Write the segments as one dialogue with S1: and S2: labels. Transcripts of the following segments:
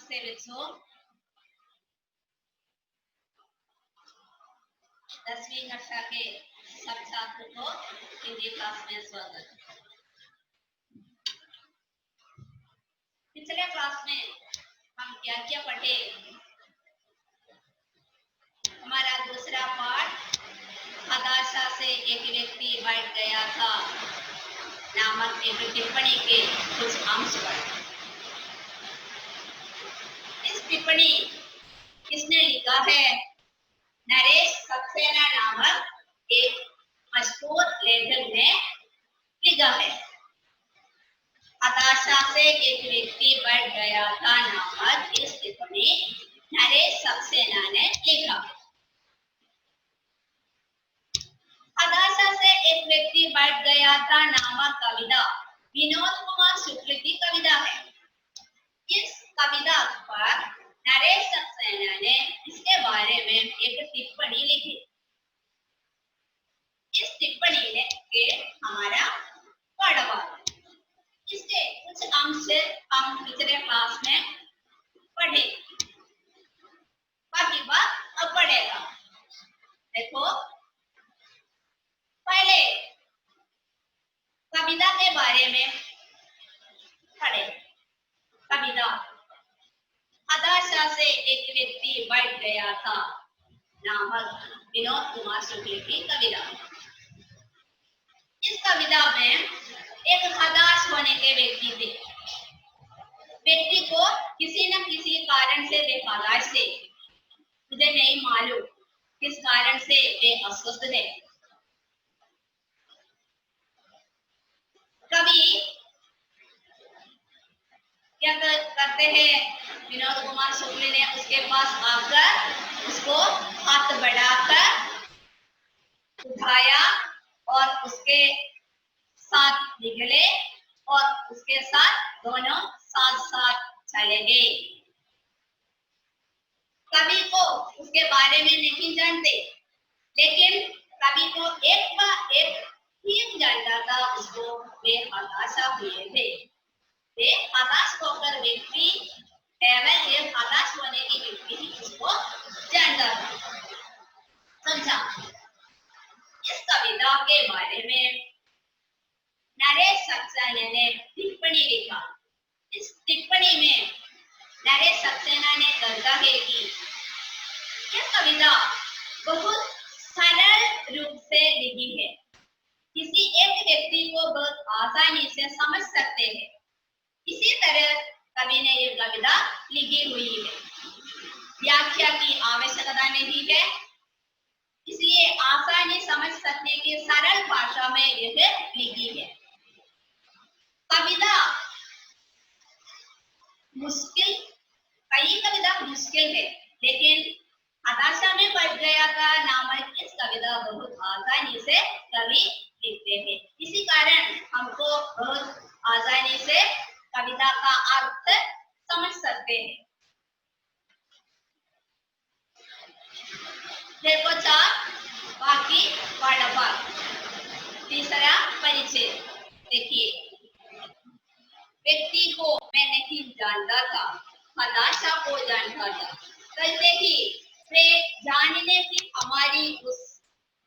S1: नमस्ते बच्चों। 10वीं कक्षा के सब छात्रों को हिंदी क्लास में स्वागत। पिछले क्लास में हम क्या क्या पढ़े? हमारा दूसरा पाठ हताशा से एक व्यक्ति बैठ गया था नामक एक टिप्पणी के कुछ अंश पढ़े। इस टिप्पणी किसने लिखा है? नरेश सक्सेना नामक एक मशहूर लेखक ने लिखा है। हताशा से एक व्यक्ति बैठ गया था नामक इस टिप्पणी नरेश सक्सेना ने लिखा। हताशा से एक व्यक्ति बैठ गया था नामक कविता विनोद कुमार शुक्ल की कविता है। इस कविता पर नरेश सक्सेना ने इसके बारे में एक टिप्पणी लिखी। इस टिप्पणी ने के हमारा पढ़वा। इसके कुछ अंश हम पिछले क्लास में पढ़े, बाकी बात अब पढ़ेगा। देखो, पहले कविता के बारे में पढ़े। कविता हताशा से एक व्यक्ति बैठ गया था नामक विनोद कुमार शुक्ल की कविता। इस कविता में एक हताश होने के व्यक्ति थे। व्यक्ति को किसी न किसी कारण से वे हताश थे। मुझे नहीं मालूम किस कारण से वे अस्वस्थ थे। कवि क्या करते हैं? विनोद कुमार शुक्ल ने उसके पास आकर उसको हाथ बढ़ाकर उठाया और उसके साथ निकले और उसके साथ दोनों साथ साथ चले गए। कवि को उसके बारे में नहीं जानते, लेकिन कवि को एक ठीक जानता था उसको वे हताशा हुए थे। वे हताश होकर व्यक्ति केवल ये हताश होने की व्यक्ति ही उसको जानता था। समझा? इस कविता के बारे में नरेश सक्सेना ने टिप्पणी लिखा। इस टिप्पणी में नरेश सक्सेना ने कहा है कि यह कविता बहुत सरल रूप से लिखी है। किसी एक व्यक्ति को बहुत आसानी से समझ सकते हैं। इसी तरह कवि ने ये कविता लिखी हुई है। व्याख्या की आवश्यकता नहीं है, इसलिए आसानी समझ सकने की सरल भाषा में यह लिखी है। कविता मुश्किल, कई कविता मुश्किल है, लेकिन हताशा में बैठ गया था नामक इस कविता बहुत आसानी से कवि लिखते हैं। इसी कारण हमको बहुत आसानी से कविता का अर्थ समझ सकते हैं। देखो चार, बाकी पाठभाग। तीसरा परिचय। देखिए, व्यक्ति को मैं नहीं जानता था, हताशा को जानता था। कहते ही वे जानने की हमारी उस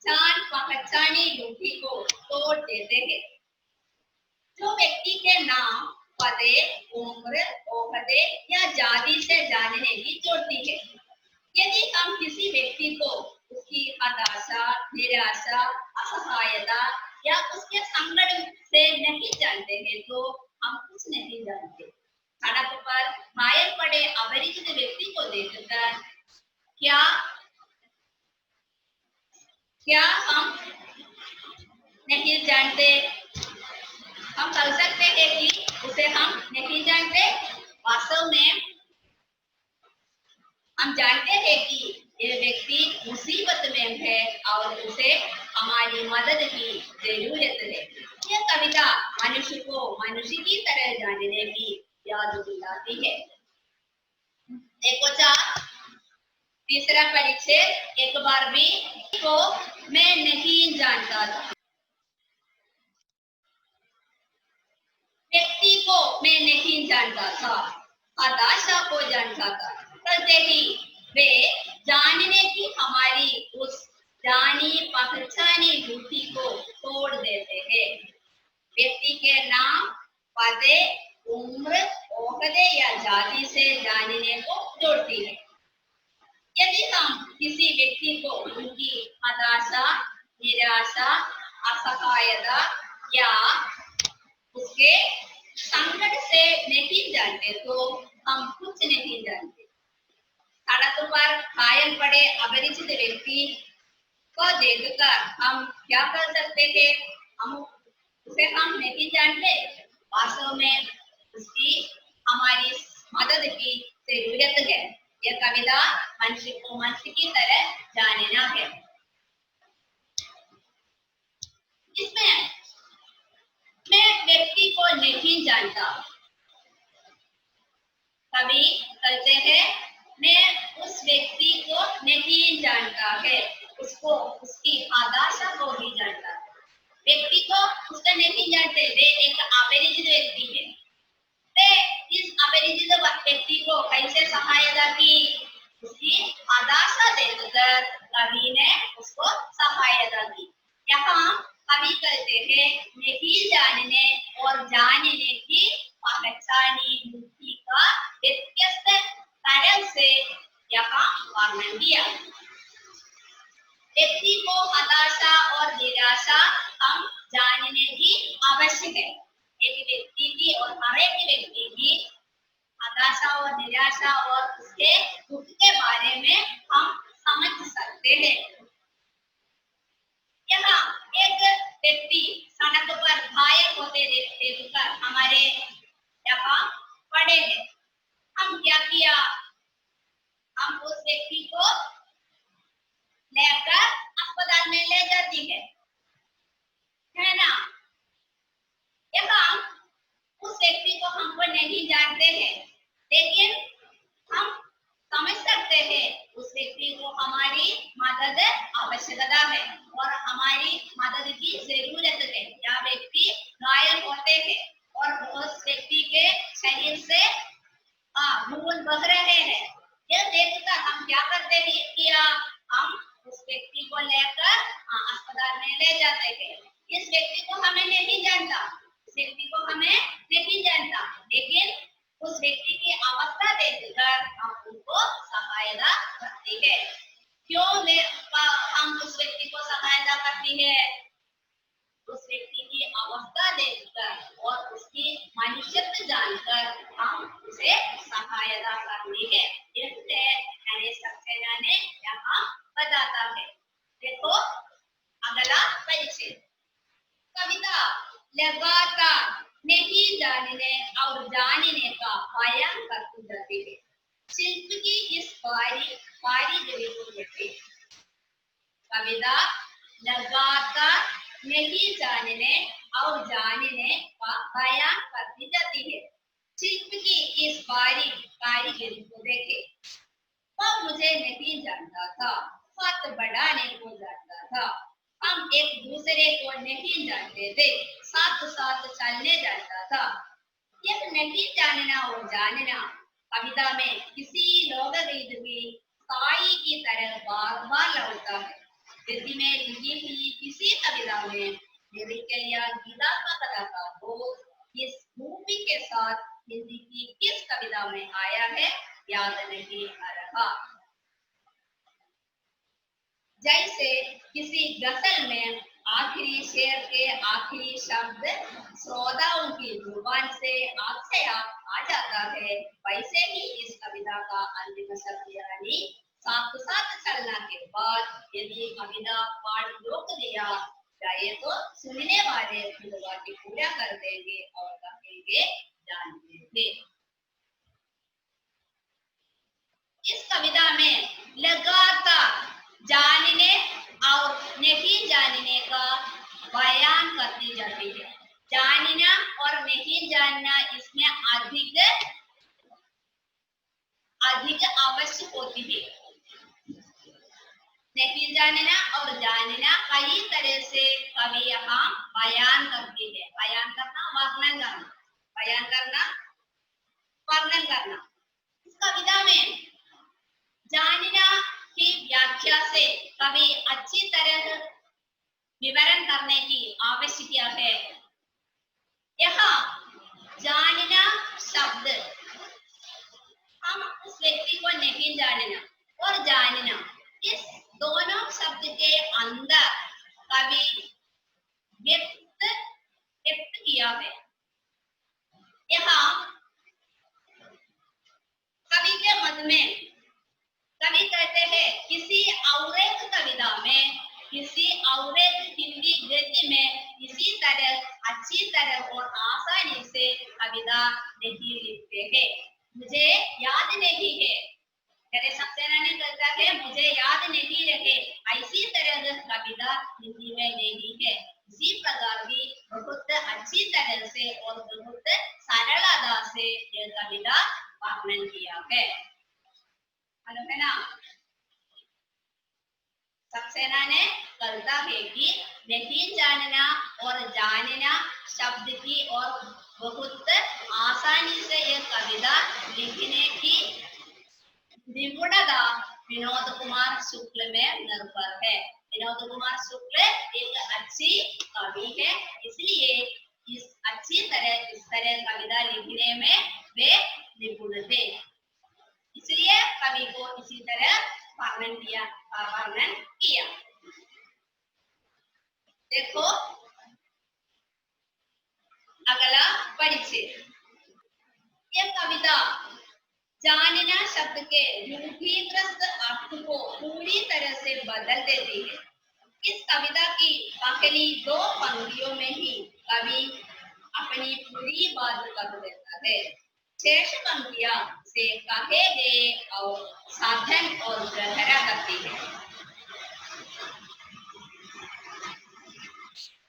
S1: जान पहचानी युक्ति को तोड़ देते हैं। जो व्यक्ति के नाम, पते, उम्र, ओहदे या जाति से जानने की जोड़ती है। यदि हम किसी व्यक्ति को उसकी हताशा, निराशा, असहायता या उसके संकट से नहीं जानते हैं तो हम कुछ नहीं जानते। सड़क पर घायल पड़े अपरिचित व्यक्ति को देखकर क्या हम नहीं जानते? हम कह सकते हैं कि उसे हम नहीं जानते। वास्तव में हम जानते हैं कि यह व्यक्ति मुसीबत में है और उसे हमारी मदद की जरूरत है। यह कविता मनुष्य को मनुष्य की तरह जानने की याद दिलाती है। देखो चार, तीसरा परिचय। एक बार भी को मैं नहीं जानता था। व्यक्ति को मैं नहीं जानता था। हताशा को दर्शाता करते ही वे जानने की हमारी उस जानी पहचानी बुद्धि को तोड़ देते हैं। व्यक्ति के नाम, पदे, उम्र, ओहदे या जाति से जानने को जोड़ती है। यदि हम किसी व्यक्ति को उनकी हताशा, निराशा, असहायता या उसके संकट से नहीं जानते तो हम कुछ नहीं जानते। सड़क पर घायल पड़े अपरिचित व्यक्ति को देखकर हम क्या कर सकते हैं? हम उसे हम नहीं जानते। वास्तव में उसकी हमारी मदद की जरूरत है। यह कविता मनुष्य को मनुष्य की तरह जानना है। इसमें मैं व्यक्ति को नहीं जानता। कवि कहते हैं मैं उस व्यक्ति को नहीं जानता है, उसको उसकी हताशा को भी जानता है। व्यक्ति को उसका नहीं जानते, वे एक अपरिचित व्यक्ति है। वे इस अपरिचित व्यक्ति को कैसे सहायता की? उसकी हताशा देखकर कवि ने उसको सहायता की। यहाँ कवि कहते हैं नहीं जानने और जानने की पहचानी बुद्धि का व्यत्यस्त तरह से यहाँ वर्णन किया। व्यक्ति को हताशा और निराशा हम जानने की आवश्यक है। एक व्यक्ति की और हर एक व्यक्ति की हताशा और निराशा और उसके दुख के बारे में हम समझ सकते हैं। यहाँ एक व्यक्ति सड़क पर घायल होते देखकर हमारे यहाँ पड़े हैं। हम क्या किया? हम उस व्यक्ति को लेकर अस्पताल में ले जाती है ना? यहाँ उस व्यक्ति को हमको नहीं जानते हैं, लेकिन हम समझ सकते हैं उस व्यक्ति को हमारी मदद आवश्यकता है और हमारी मदद की जरूरत है। यह व्यक्ति घायल होते हैं और उस व्यक्ति के शरीर से खून बह रहे हैं। यह देखकर हम क्या करते हैं किया? हम उस व्यक्ति को लेकर अस्पताल में ले जाते हैं। इस व्यक्ति को हमें नहीं जानता, इस व्यक्ति को हमें नहीं जानता, लेकिन उस व्यक्ति की अवस्था देखकर हम उनको सहायता करते हैं। क्यों हम उस व्यक्ति को सहायता करती है? उस व्यक्ति की अवस्था देखकर और उसकी मनुष्यत्व जानकर हम उसे सहायता करनी है। इससे गणेश सक्सेना ने यहाँ बताता है। देखो अगला परिच्छेद। कविता लगातार नहीं जानने और जानने का बयान करती जाती है। शिल्प की इस कारीगरी को देखते। कविता लगातार नहीं जानने और जानने का बयान करती जाती है। शिल्प की इस कारीगरी को देखे। वह मुझे नहीं जानता था, हाथ बढ़ाने को जानता था। हम एक दूसरे को नहीं जानते थे, साथ साथ चलने जानता था। यह नहीं जानना और जानना कविता में किसी लोकगीत की साई की तरह बार बार लौटता है। हिंदी में लिखी हुई किसी कविता में लिरिकल या गीतात्मकता का बोध इस भूमि के साथ हिंदी की किस कविता में आया है याद नहीं आ रहा। जैसे किसी गजल में आखिरी शेर के आखिरी शब्द श्रोताओं की जुबान से आप आ जाता है, वैसे ही इस कविता का अंतिम शब्द यानी साथ साथ चलना के बाद यदि कविता पाठ रोक दिया जाए तो सुनने वाले वाक्य पूरा कर देंगे और कहेंगे जानते थे। इस कविता में लगातार जानने और नहीं जानने का बयान करती जाती है। जानना और नहीं जानना इसमें अधिक आवश्यक होती है। नहीं जानना और जानना कई तरह से कवि यहाँ बयान करती है। बयान करना, वर्णन करना, बयान करना, वर्णन करना। व्याख्या से कभी अच्छी तरह विवरण करने की आवश्यकता है। यहाँ जानना शब्द, हम उस व्यक्ति को नहीं जानना और जानना, इस दोनों शब्द के अंदर कभी व्यक्त किया है। यहाँ कवि के मत में कवि कहते हैं किसी और एक कविता में, किसी और एक हिंदी गद्य में इसी तरह अच्छी तरह और आसानी से कविता नहीं लिखते हैं। मुझे याद नहीं है, मेरे सक्सेना ने कहता है मुझे याद नहीं रहे, ऐसी तरह कविता हिंदी में नहीं है। इसी प्रकार की बहुत अच्छी तरह से और बहुत सरलता से यह कविता वर्णन किया है ना। सक्सेना ने कहता है कि नहीं जानना और जानना शब्द की और बहुत आसानी से यह कविता लिखने की निपुणता विनोद कुमार शुक्ल में निर्भर है। विनोद कुमार शुक्ल एक अच्छी कवि है, इसलिए इस तरह कविता लिखने में वे निपुण थे, इसलिए कवि को इसी तरह वर्णन किया। देखो अगला परिच्छेद, यह कविता जानना शब्द के रूढ़िग्रस्त अर्थ को पूरी तरह से बदल देती है। इस कविता की पहली दो पंक्तियों में ही कवि अपनी पूरी बात कर देता है। शेष पंक्तियां से कहे गए और साधन और गहरा करती है।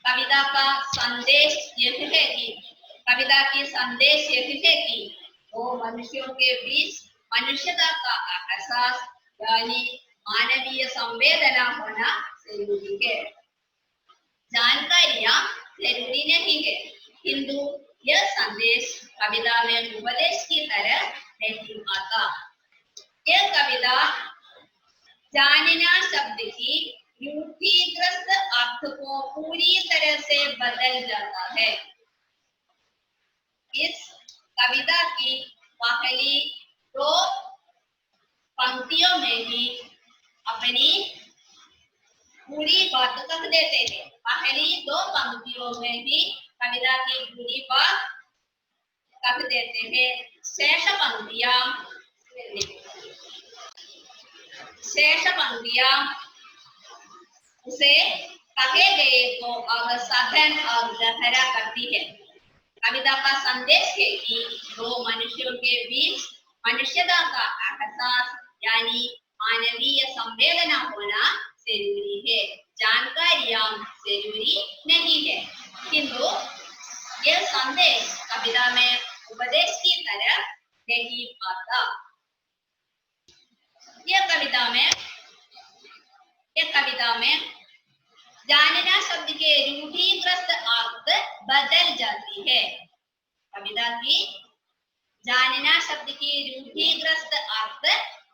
S1: कविता का संदेश यह है कि वो मनुष्यों के बीच मनुष्यता का एहसास यानी मानवीय संवेदना होना जरूरी है। जानकारियां जरूरी नहीं है, किंतु यह संदेश कविता में उपदेश की तरह नहीं आता। यह कविता जानना शब्द की रूढ़िग्रस्त अर्थ को पूरी तरह से बदल जाता है। इस कविता की पहली दो पंक्तियों में ही अपनी पूरी बात कह देते हैं। पहली दो पंक्तियों में ही कविता की पूरी बात कह देते हैं। शेष पंक्तियां उसे कहे गए को साधन और गहरा करती है। कविता का संदेश है कि दो मनुष्यों के बीच मनुष्यता का एहसास यानी मानवीय संवेदना होना जरूरी है। जानकारियां जरूरी नहीं है, किंतु यह संदेश कविता में उपदेश की तरह नहीं आता। यह कविता में जानना शब्द के रूढ़िग्रस्त अर्थ बदल जाती है। कविता की जानना शब्द की रूढ़िग्रस्त अर्थ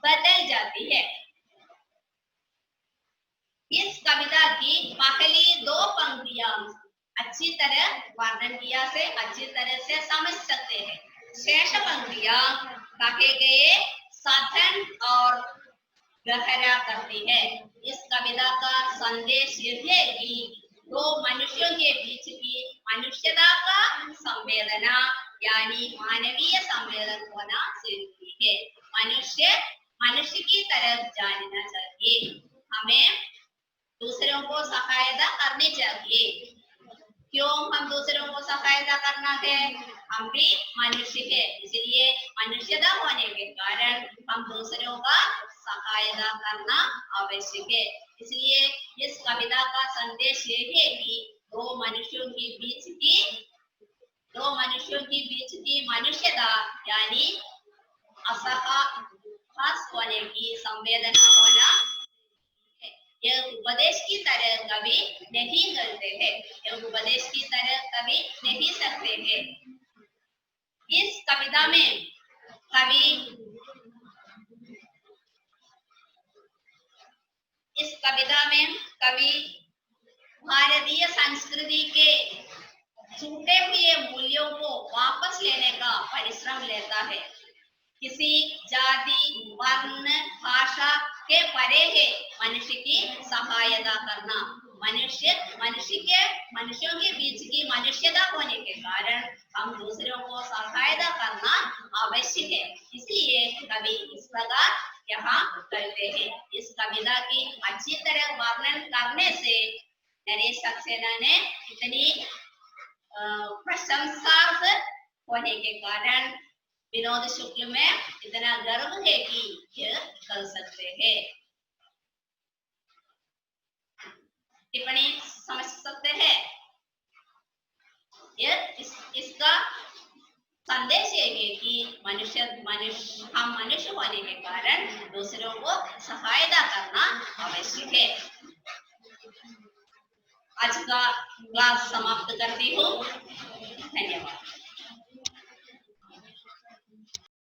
S1: बदल जाती है। इस कविता की पहली दो पंक्तियां अच्छी तरह वर्णन किया से अच्छी तरह से समझ सकते हैं। शेष पंक्तियां कहे गए साधन और गहरा करती है। इस कविता का संदेश यह है कि दो मनुष्यों के बीच की मनुष्यता का संवेदना यानी मानवीय संवेदन होना जरूरी है। मनुष्य की तरह जानना चाहिए। हमें दूसरों को सहायता करनी चाहिए। क्यों हम दूसरों को सहायता करना है? हम भी मनुष्य है, इसलिए मनुष्यता होने के कारण हम दूसरों का सहायता करना आवश्यक है। इसलिए इस कविता का संदेश ये है कि दो मनुष्यों के बीच की मनुष्यता यानी असहास होने की संवेदना होना, यह उपदेश की तरह कवि नहीं करते हैं, यह उपदेश की तरह कवि नहीं सकते हैं। इस कविता में कवि कविता में कवि भारतीय संस्कृति के छूटे हुए मूल्यों को वापस लेने का परिश्रम लेता है। किसी जाति, वर्ण, भाषा के परे है मनुष्य की सहायता करना। मनुष्यों के बीच की मनुष्यता होने के कारण हम दूसरों को सहायता करना आवश्यक है। इसलिए कवि इस प्रकार यहाँ करते हैं। इस कविता की अच्छी तरह वर्णन करने से नरेश सक्सेना ने इतनी प्रशंसार्थ होने के कारण विनोद शुक्ल में इतना गर्व है कि यह कर सकते हैं। टिप्पणी समझ सकते हैं। इसका संदेश ये है कि हम मनुष्य होने के कारण दूसरों को सहायता करना आवश्यक है। आज का क्लास समाप्त करती हूँ।